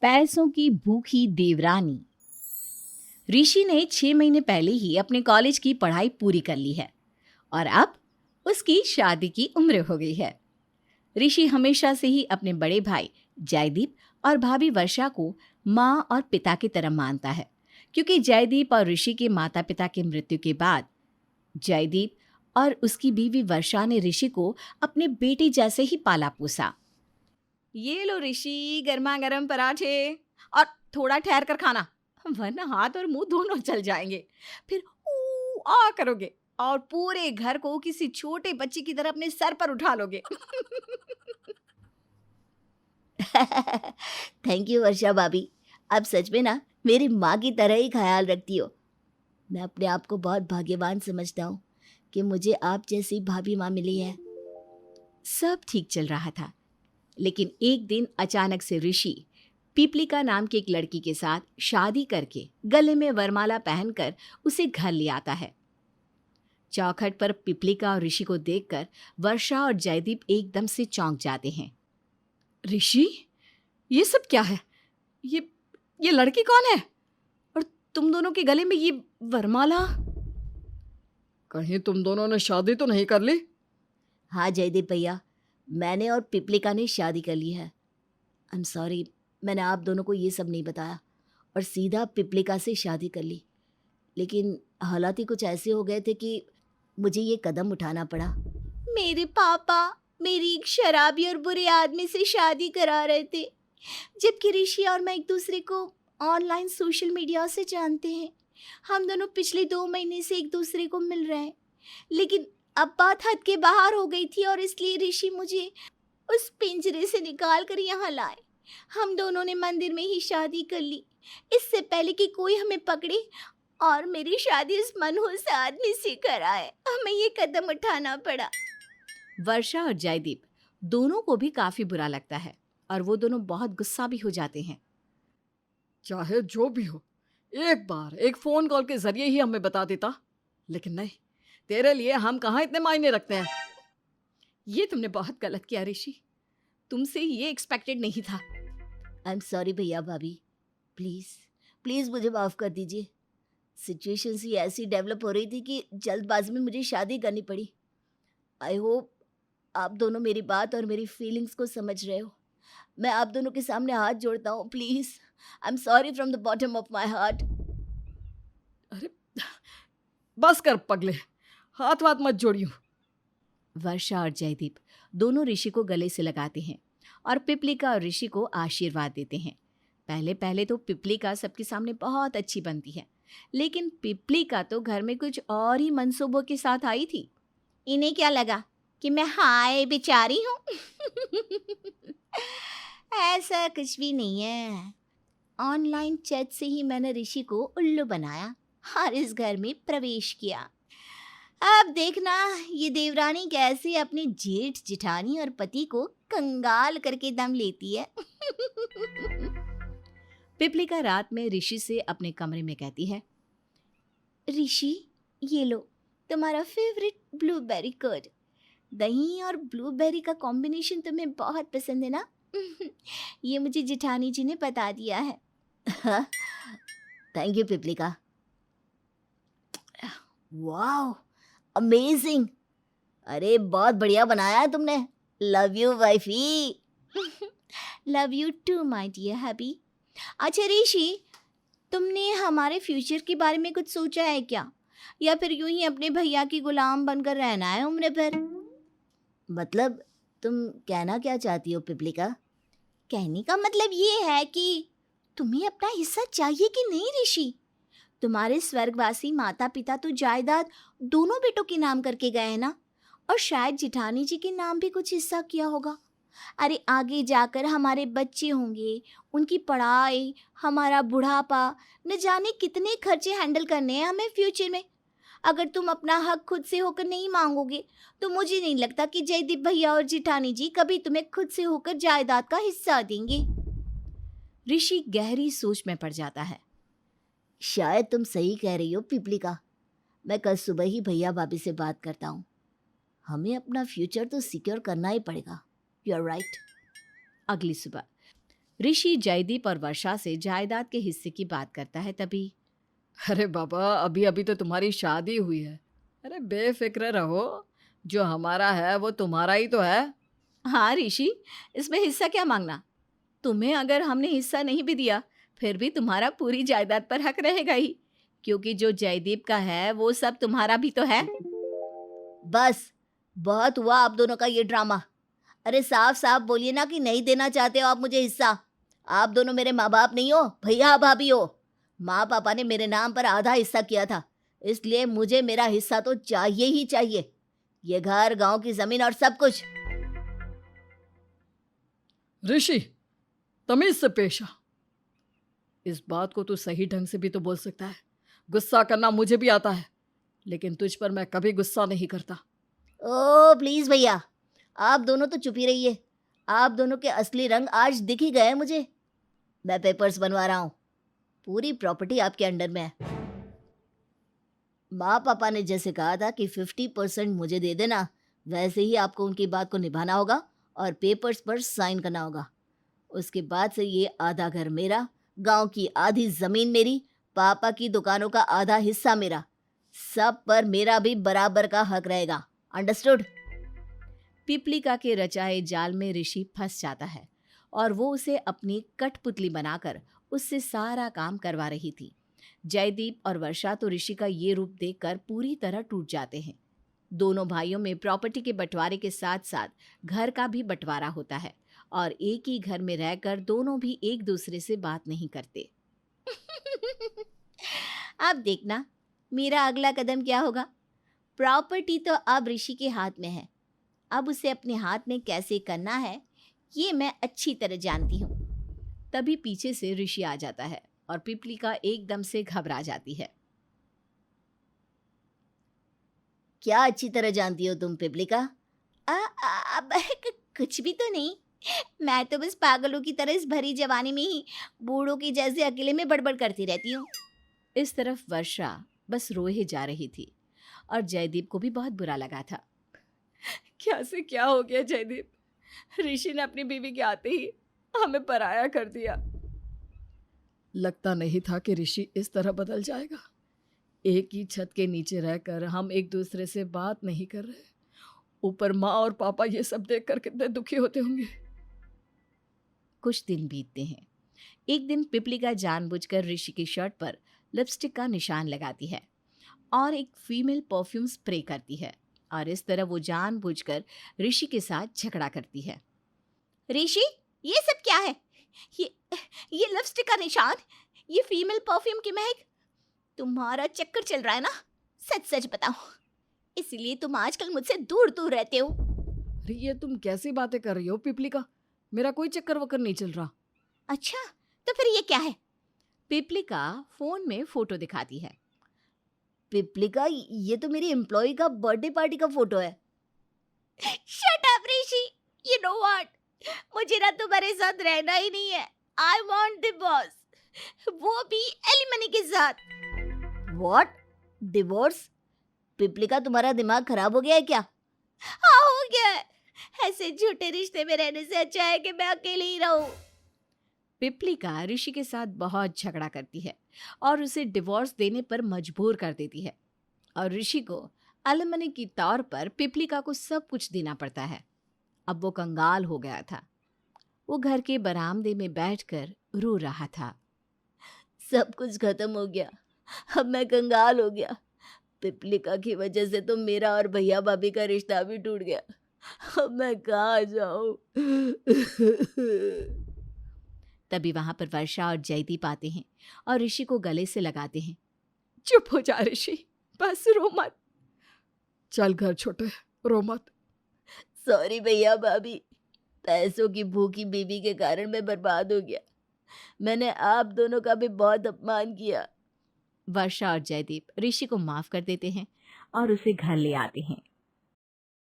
पैसों की भूखी देवरानी। ऋषि ने 6 महीने पहले ही अपने कॉलेज की पढ़ाई पूरी कर ली है और अब उसकी शादी की उम्र हो गई है। ऋषि हमेशा से ही अपने बड़े भाई जयदीप और भाभी वर्षा को माँ और पिता की तरह मानता है, क्योंकि जयदीप और ऋषि के माता पिता की मृत्यु के बाद जयदीप और उसकी बीवी वर्षा ने ऋषि को अपने बेटे जैसे ही पाला पोसा। ये लो ऋषि, गर्मा गर्म पराठे, और थोड़ा ठहर कर खाना, वरना हाथ और मुंह दोनों चल जाएंगे। फिर ऊ आ करोगे और पूरे घर को किसी छोटे बच्चे की तरह अपने सर पर उठा लोगे। थैंक यू वर्षा भाभी। आप सच में ना मेरी माँ की तरह ही ख्याल रखती हो। मैं अपने आप को बहुत भाग्यवान समझता हूँ कि मुझे आप जैसी भाभी माँ मिली है। सब ठीक चल रहा था, लेकिन एक दिन अचानक से ऋषि पीपलिका नाम की एक लड़की के साथ शादी करके गले में वरमाला पहनकर उसे घर ले आता है। चौखट पर पीपलिका और ऋषि को देखकर वर्षा और जयदीप एकदम से चौंक जाते हैं। ऋषि, ये सब क्या है? ये लड़की कौन है? और तुम दोनों के गले में ये वरमाला? कहीं तुम दोनों ने शादी तो नहीं कर ली? हाँ जयदीप भैया, मैंने और पिपलिका ने शादी कर ली है। आई एम सॉरी, मैंने आप दोनों को ये सब नहीं बताया और सीधा पिपलिका से शादी कर ली। लेकिन हालात ही कुछ ऐसे हो गए थे कि मुझे ये कदम उठाना पड़ा। मेरे पापा मेरी एक शराबी और बुरे आदमी से शादी करा रहे थे, जबकि ऋषि और मैं एक दूसरे को ऑनलाइन सोशल मीडिया से जानते हैं। हम दोनों पिछले 2 महीने से एक दूसरे को मिल रहे हैं, लेकिन अब बात हद के बाहर हो गई थी और इसलिए ऋषि मुझे उस पिंजरे से निकाल कर यहाँ लाए। हम दोनों ने मंदिर में ही शादी कर ली, इससे पहले कि कोई हमें पकड़े और मेरी शादी इस मनहूस आदमी से कराए। हमें ये कदम उठाना पड़ा। वर्षा और जयदीप दोनों को भी काफी बुरा लगता है और वो दोनों बहुत गुस्सा भी हो जाते हैं। चाहे जो भी हो, एक बार एक फोन कॉल के जरिए ही हमें बता देता। लेकिन नहीं, तेरे लिए हम कहाँ इतने मायने रखते हैं। ये तुमने बहुत गलत किया ऋषि, तुमसे ये एक्सपेक्टेड नहीं था। आई एम सॉरी भैया भाभी, प्लीज़ प्लीज़ मुझे माफ़ कर दीजिए। सिचुएशंस ही ऐसी डेवलप हो रही थी कि जल्दबाजी में मुझे शादी करनी पड़ी। आई होप आप दोनों मेरी बात और मेरी फीलिंग्स को समझ रहे हो। मैं आप दोनों के सामने हाथ जोड़ता हूँ, please. I am sorry from the bottom of my heart. अरे बस कर पगले, हाथ वाथ मत जोड़ियो। वर्षा और जयदीप दोनों ऋषि को गले से लगाते हैं और पिपलिका और ऋषि को आशीर्वाद देते हैं। पहले पहले तो पिपलिका सबके सामने बहुत अच्छी बनती है, लेकिन पिपलिका तो घर में कुछ और ही मंसूबों के साथ आई थी। इन्हें क्या लगा कि मैं हाय बेचारी हूँ? ऐसा कुछ भी नहीं है। ऑनलाइन चैट से ही मैंने ऋषि को उल्लू बनाया और इस घर में प्रवेश किया। अब देखना ये देवरानी कैसे अपने जेठ जिठानी और पति को कंगाल करके दम लेती है। पिपलिका रात में ऋषि से अपने कमरे में कहती है, ऋषि ये लो तुम्हारा फेवरेट ब्लूबेरी कर्ड। दही और ब्लूबेरी का कॉम्बिनेशन तुम्हें बहुत पसंद है ना? ये मुझे जिठानी जी ने बता दिया है। Thank you Pipalika. वाह, अमेजिंग। अरे बहुत बढ़िया बनाया है तुमने। Love you wifey. Love you too my dear Happy. अच्छा ऋषि, तुमने हमारे फ्यूचर के बारे में कुछ सोचा है क्या, या फिर यूं ही अपने भैया की गुलाम बनकर रहना है उम्र भर? मतलब तुम कहना क्या चाहती हो पिपलिका? कहने का मतलब ये है कि तुम्हें अपना हिस्सा चाहिए कि नहीं ऋषि? तुम्हारे स्वर्गवासी माता पिता तो जायदाद दोनों बेटों के नाम करके गए हैं ना, और शायद जिठानी जी के नाम भी कुछ हिस्सा किया होगा। अरे आगे जाकर हमारे बच्चे होंगे, उनकी पढ़ाई, हमारा बुढ़ापा, न जाने कितने खर्चे हैंडल करने हैं हमें फ्यूचर में। अगर तुम अपना हक खुद से होकर नहीं मांगोगे तो मुझे नहीं लगता कि जयदीप भैया और जिठानी जी कभी तुम्हें खुद से होकर जायदाद का हिस्सा देंगे। ऋषि गहरी सोच में पड़ जाता है। शायद तुम सही कह रही हो पिपलिका। मैं कल सुबह ही भैया भाभी से बात करता हूँ। हमें अपना फ्यूचर तो सिक्योर करना ही पड़ेगा। You are right. अगली सुबह ऋषि जयदीप और वर्षा से जायदाद के हिस्से की बात करता है। तभी अरे बाबा, अभी अभी तो तुम्हारी शादी हुई है। अरे बेफिक्र रहो, जो हमारा है वो तुम्हारा ही तो है। हाँ ऋषि, इसमें हिस्सा क्या मांगना? तुम्हें अगर हमने हिस्सा नहीं भी दिया फिर भी तुम्हारा पूरी जायदाद पर हक रहेगा ही, क्योंकि जो जयदीप का है वो सब तुम्हारा भी तो है। बस, बहुत हुआ आप दोनों का ये ड्रामा। अरे साफ साफ बोलिए ना कि नहीं देना चाहते हो आप मुझे हिस्सा। आप दोनों मेरे माँ बाप नहीं हो, भैया भाभी हो। माँ पापा ने मेरे नाम पर आधा हिस्सा किया था, इसलिए मुझे मेरा हिस्सा तो चाहिए ही चाहिए। ये घर, गांव की जमीन और सब कुछ। ऋषि, तमीज से पेश आ। इस बात को तू सही ढंग से भी तो बोल सकता है। गुस्सा करना मुझे भी आता है, लेकिन तुझ पर मैं कभी गुस्सा नहीं करता। ओ प्लीज भैया, आप दोनों तो चुप ही रहिए। आप दोनों के असली रंग आज दिख ही गए मुझे। मैं पेपर्स बनवा रहा हूँ, पूरी प्रॉपर्टी आपके अंडर में है। माँ पापा ने जैसे कहा था कि 50% मुझे दे देना, वैसे ही आपको उनकी बात को निभाना होगा और पेपर्स पर साइन करना होगा। उसके बाद से ये आधा घर मेरा, गांव की आधी जमीन मेरी, पापा की दुकानों का आधा हिस्सा मेरा, सब पर मेरा भी बराबर का हक रहेगा। अंडरस्टूड? पिपलिका के रचाए जाल में ऋषि फंस जाता है और वो उसे अपनी कठपुतली बनाकर उससे सारा काम करवा रही थी। जयदीप और वर्षा तो ऋषि का ये रूप देखकर पूरी तरह टूट जाते हैं। दोनों भाइयों में प्रॉपर्टी के बंटवारे के साथ साथ घर का भी बंटवारा होता है और एक ही घर में रहकर दोनों भी एक दूसरे से बात नहीं करते। अब देखना मेरा अगला कदम क्या होगा। प्रॉपर्टी तो अब ऋषि के हाथ में है, अब उसे अपने हाथ में कैसे करना है ये मैं अच्छी तरह जानती हूँ। तभी पीछे से ऋषि आ जाता है और पिपलिका एकदम से घबरा जाती है। क्या अच्छी तरह जानती हो तुम पिपलिका? अब कुछ भी तो नहीं, मैं तो बस पागलों की तरह इस भरी जवानी में ही बूढ़ों की जैसे अकेले में बड़बड़ करती रहती हूँ। इस तरफ वर्षा बस रोए जा रही थी और जयदीप को भी बहुत बुरा लगा था। क्या से क्या हो गया जयदीप? ऋषि ने अपनी बीवी के आते ही हमें पराया कर दिया। लगता नहीं था कि ऋषि इस तरह बदल जाएगा। एक ही छत के नीचे रहकर हम एक दूसरे से बात नहीं कर रहे, ऊपर माँ और पापा ये सब देखकर कितने दुखी होते होंगे। कुछ दिन बीतते हैं। एक दिन पिपलिका जानबूझकर ऋषि की शर्ट पर लिपस्टिक का निशान लगाती है और एक फीमेल परफ्यूम स्प्रे करती है और इस तरह वो जानबूझकर ऋषि के साथ झगड़ा करती है। ऋषि, ये सब क्या है? ये लिपस्टिक का निशान, ये फीमेल परफ्यूम की महक, तुम्हारा चक्कर चल रहा है ना? सच सच बताओ, इसलिए तुम आजकल मुझसे दूर दूर रहते हो। अरे ये तुम कैसी बातें कर रही हो पिपलिका? मेरा कोई चक्कर वक्कर नहीं चल रहा। अच्छा, तो फिर ये क्या है? पिपलिका फोन में फोटो दिखाती है। पिपलिका, ये तो मेरी एम्प्लॉय का बर्थडे पार्टी का फोटो है। Shut up Rishi, you know what, मुझे ना तुम्हारे साथ रहना ही नहीं है। आई वांट डिवोर्स, वो भी एलिमनी के साथ। व्हाट? डिवोर्स? पिपलिका, तुम्हारा दिमाग खराब हो गया है क्या? हाँ, हो गया है। ऐसे झूठे रिश्ते में रहने से अच्छा है कि मैं अकेले ही रहूं। पिपलिका ऋषि के साथ बहुत झगड़ा करती है और उसे डिवोर्स देने पर मजबूर कर देती है और ऋषि को एलिमनी के तौर पर पिपलिका को सब कुछ देना पड़ता है। अब वो कंगाल हो गया था। वो घर के बरामदे में बैठकर रो रहा था। सब कुछ खत्म हो गया, अब मैं कंगाल हो गया। पिपलिका की वजह से तो मेरा और भैया भाभी का रिश्ता भी टूट गया। अब मैं कहाँ जाऊं? तभी वहां पर वर्षा और जयदीप आते हैं और ऋषि को गले से लगाते हैं। चुप हो जा ऋषि, बस रो मत। चल घर छोटे, रो मत। सॉरी भैया भाभी, पैसों की भूखी बीवी के कारण मैं बर्बाद हो गया। मैंने आप दोनों का भी बहुत अपमान किया। वर्षा और जयदीप ऋषि को माफ कर देते हैं और उसे घर ले आते हैं।